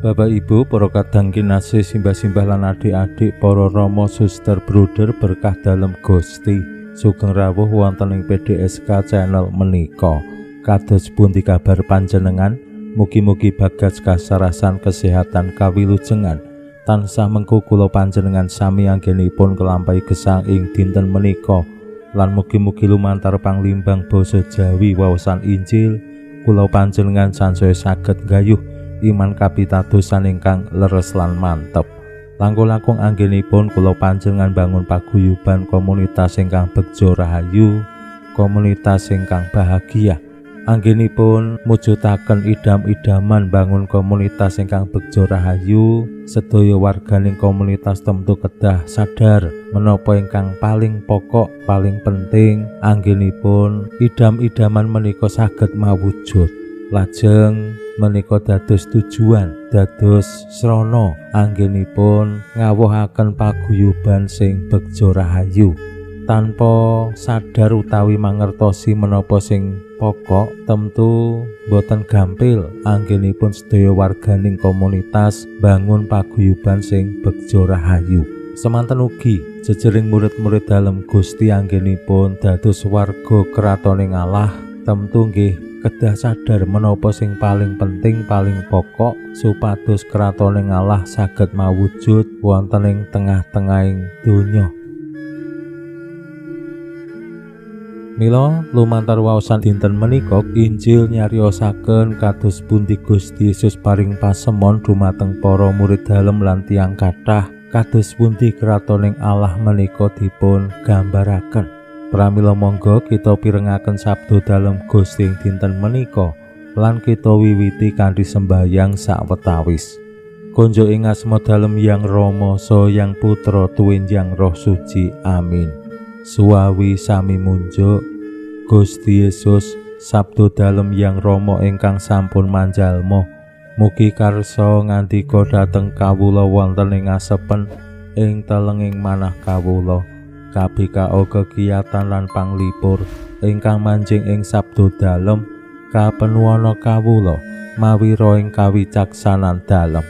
Bapak Ibu, para kadang kinasih simbah-simbah lan adik-adik, para rama suster bruder berkah dalem Gusti, sugeng rawuh wonten ing PDSK channel menika. Kados pundi kabar panjenengan? Mugi-mugi bagas kasarasan kesehatan kawilujengan tansah mengku kula panjenengan sami anggenipun kelampahi gesang ing dinten menika, lan mugi-mugi lumantar panglimbang basa Jawi waosan Injil kula panjenengan sansaya saged gayuh iman kapitadosan ingkang leres lan mantep. Langkung-langkung anggenipun kula panjenengan bangun paguyuban komunitas ingkang begja rahayu, komunitas ingkang bahagia. Anggenipun mujudaken idam-idaman bangun komunitas ingkang begja rahayu. Sedaya warganing komunitas temtu kedah sadar menapa ingkang paling pokok, paling penting anggenipun idam-idaman menika saged mawujud. Lajeng menika dados tujuan, dados srana anggenipun ngawuhaken paguyuban sing begja rahayu. Tanpa sadar utawi mangertosi menapa sing pokok, tentu boten gampil anggenipun sedaya warganing komunitas bangun paguyuban sing begja rahayu. Semanten ugi jejering murid-murid dalem Gusti anggenipun dados warga kratoning Allah, tentu nggih kedah sadar menapa sing paling penting, paling pokok supados kratoning Allah saged mawujud wonten ing tengah-tengahing donya. Mila lumantar waosan dinten menika Injil nyariosaken kados pundi Gusti Yesus paring pasemon dumateng para murid dalem lan tiyang kathah, kados pundi kratoning Allah menika dipun gambaraken. Pramila monggo kita pirengaken sabda dalem Gusti ing dinten menika lan kita wiwiti kanthi sembahyang sawetawis. Konjo ing asma dalem Yang Rama saha Yang Putra tuwinjang Roh Suci. Amin. Suwawi sami munjuk. Gusti Yesus, sabda dalem Yang Rama ingkang sampun manjalma, mugi karsa ngandika dhateng kawula wonten ing asepen ing telenging manah kawula. Kabikao kegiatan lan panglipur ingkang manjing ing sabda dalem kapenuwana kawula mawi roing kawicaksanan dalem.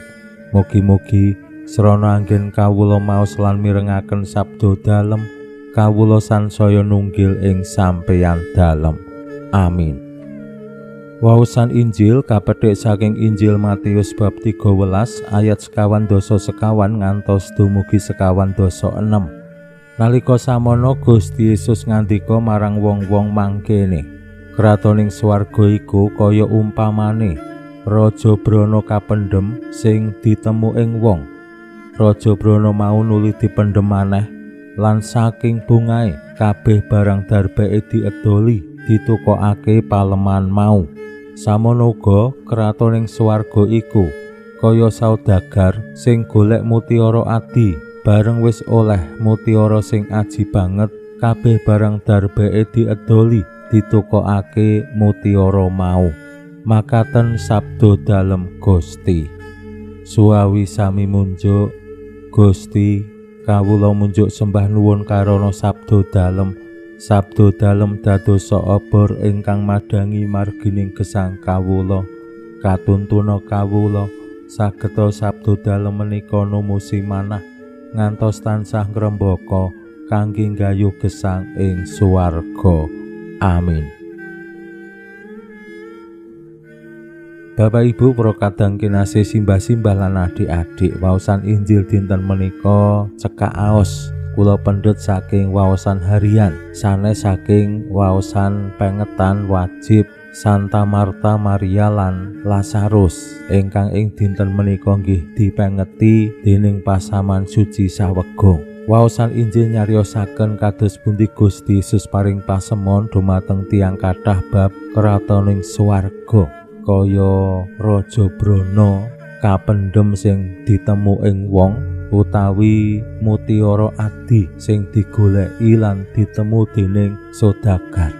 Mugi-mugi srana anggen kawula maos lan mirengaken sabda dalem kawula sansaya nunggil ing sampeyan dalem. Amin. Waosan Injil kapethik saking Injil Matius bab 13 ayat 51 ngantos dumugi 56. Nalika samono Gusti Yesus ngandika marang wong-wong mangkene, kratoning swarga iku kaya umpamane raja brana kapendhem sing ditemu ing wong. Raja brana mau nuli dipendhem maneh lan saking bungae kabeh barang darbeke diedoli ditukokake paleman mau. Samono uga kratoning swarga iku kaya saudagar sing golek mutiara adi. Bareng wis oleh mutiara sing aji banget, kabeh barang darbeke diedoli ditukokake mutiara mau. Makaten sabda dalem Gusti. Suwawi sami munjuk. Gusti, kawula munjuk sembah nuwun karana sabda dalem. Sabda dalem dadosa obor ingkang madangi margining gesang kawula. Katuntuna kawula sageta sabda dalem menika numusi manah ngantos tansah ngrembaka kangge nggayuh gesang ing swarga. Amin. Bapak Ibu para kadang kinasih simbah-simbah lan adik-adik, waosan Injil dinten menika cekak aos kula pendhet saking waosan harian sanes saking waosan pengetan wajib Santa Marta, Maria lan Lazarus ingkang ing dinten menika nggih dipengeti dening pasaman suci sawegong. Waosan Injil nyariosaken kados pundi Gusti Yesus paring pasemon dumateng tiyang kathah bab kratoning swarga kaya raja brana kapendhem sing ditemu ing wong. utawi mutiara adi sing digoleki lan ditemu dening sodagar.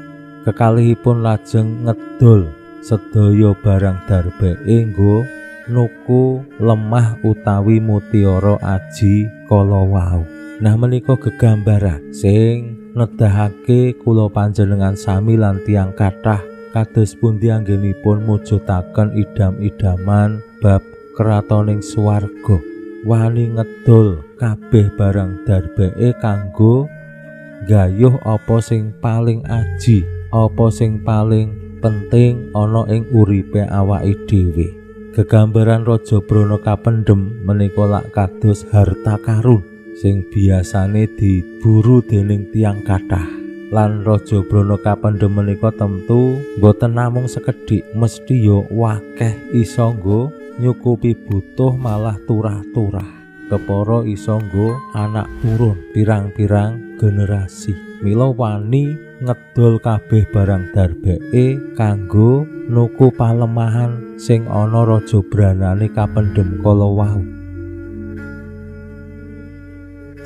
Kekalihipun lajeng ngedol sedaya barang darbeke nggo nuku lemah utawi mutiara aji kala wau. Nah menika gegambaran sing nedahake kula panjenengan sami lan tiyang kathah kados pundi anggenipun mujudaken idam-idaman bab kratoning swarga, wani ngedol kabeh barang darbeke kanggo gayuh apa sing paling aji, apa sing paling penting ana ing uripe awake dhewe. Gegambaran Raja Brana kapendhem menika lak kados harta karun sing biasane diburu dening tiyang kathah. Lan Raja Brana kapendhem menika temtu boten namung sekedhik, mesti ya wakeh isa nggo nyukupi butuh malah turah-turah. Kepara isa nggo anak turun pirang-pirang generasi. Mila wani ngedol kabeh barang darbeke kanggo nuku palemahan sing ana Raja Branane kapendhem kala wau.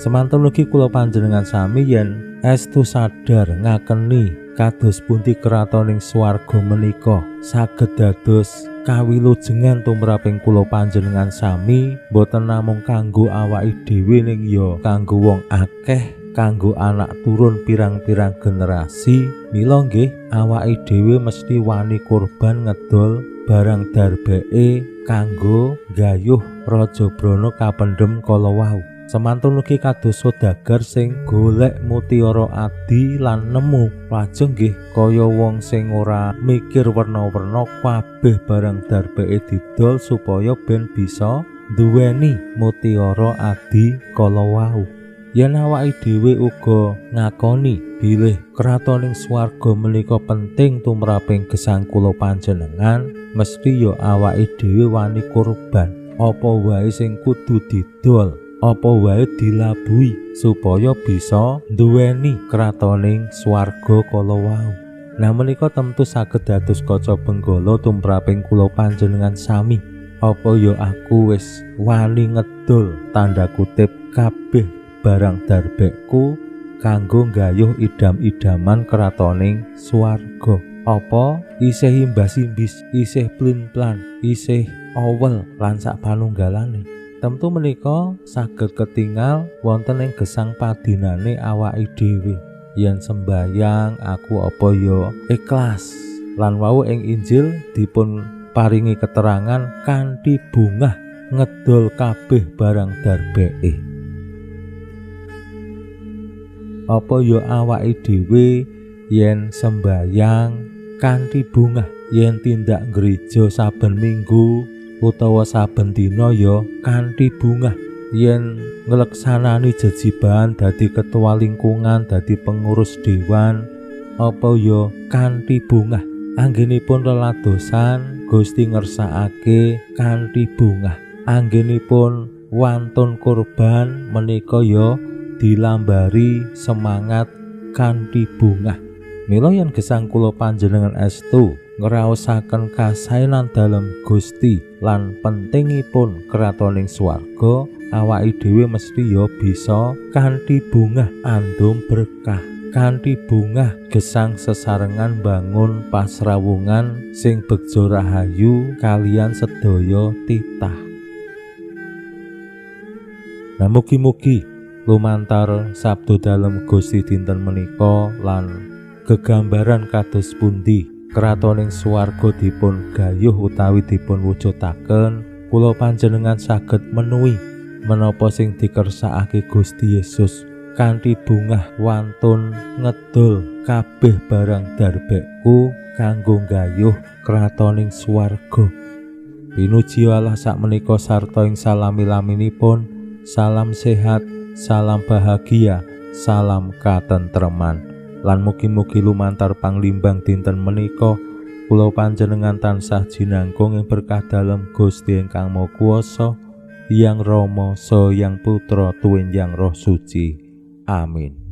Semanten ugi kula panjenengan sami yen estu sadar ngakeni kados pundi kratoning swarga menika saged dados kawilujengan tumraping kula panjenengan sami, boten namung kanggo awake dhewe ning ya kanggo wong akeh, kanggo anak turun pirang-pirang generasi. Mila nggih awake dhewe mesti wani kurban ngedol barang darbeke kanggo gayuh Raja Brana kapendhem kala wau. Semantun ugi kados sodagar sing golek mutiara adi lan nemu, lajeng nggih kaya wong sing ora mikir werna-werna kabeh barang darbeke didol supaya ben bisa duweni mutiara adi kala wau. Yen awake dhewe uga ngakoni bilih kratoning swarga menika penting tumraping gesang kula panjenengan, mesti ya awake dhewe wani kurban apa wae sing kudu didol, apa wae dilabuhi supaya bisa duweni kratoning swarga kala wau. Nah menika tentu saged dados kaca benggala tumraping kula panjenengan sami. Apa ya aku wis wani ngedol tanda kutip kabeh barang darbekku kanggo gayuh idam-idaman kratoning swarga. Apa isih imbas-imbis, isih plin-plan, isih awel lan sak panunggalane. Tentu menika saged ketingal wonten ing gesang padinane awake dhewe. Yen sembayang aku apa ya ikhlas. Lan wau ing Injil dipun paringi keterangan kanthi bungah ngedol kabeh barang darbeke. Apa ya awake dhewe yen sembayang kanthi bungah, yen tindak gereja saben minggu utawa saben dina ya kanthi bungah, yen ngleksanani jejiban dadi ketua lingkungan, dadi pengurus dewan, apa ya kanthi bungah. Anggenipun leladosan Gusti ngersakake kanthi bungah, anggenipun wantun kurban menika ya dilambari semangat kanthi bungah. Mila yen gesang kula panjenengan estu ngraosaken kasainan dalem Gusti lan pentingipun kratoning swarga, awake dhewe mesti ya bisa kanthi bungah andum berkah, kanthi bungah gesang sesarengan bangun pasrawungan sing begja rahayu kalian sedaya titah. Nah mugi-mugi lumantar sabda dalem Gusti dinten menika lan gegambaran kados pundi kratoning swarga dipun gayuh utawi dipun wujudaken, kula panjenengan saged menuhi menapa sing dikersakake Gusti Yesus kanthi bungah wantun ngedol kabeh barang darbekku kanggo gayuh kratoning swarga. Pinuji Allah sakmenika sarta ing salami-laminipun. Salam sehat, salam bahagia, salam katentreman. Lan mugi-mugi lumantar panglimbang dinten menika kula panjenengan tansah jinangkung ing berkah dalem Gusti ingkang Maha Kuwasa, Hyang Rama saha Hyang Putra tuwin Hyang Roh Suci. Amin.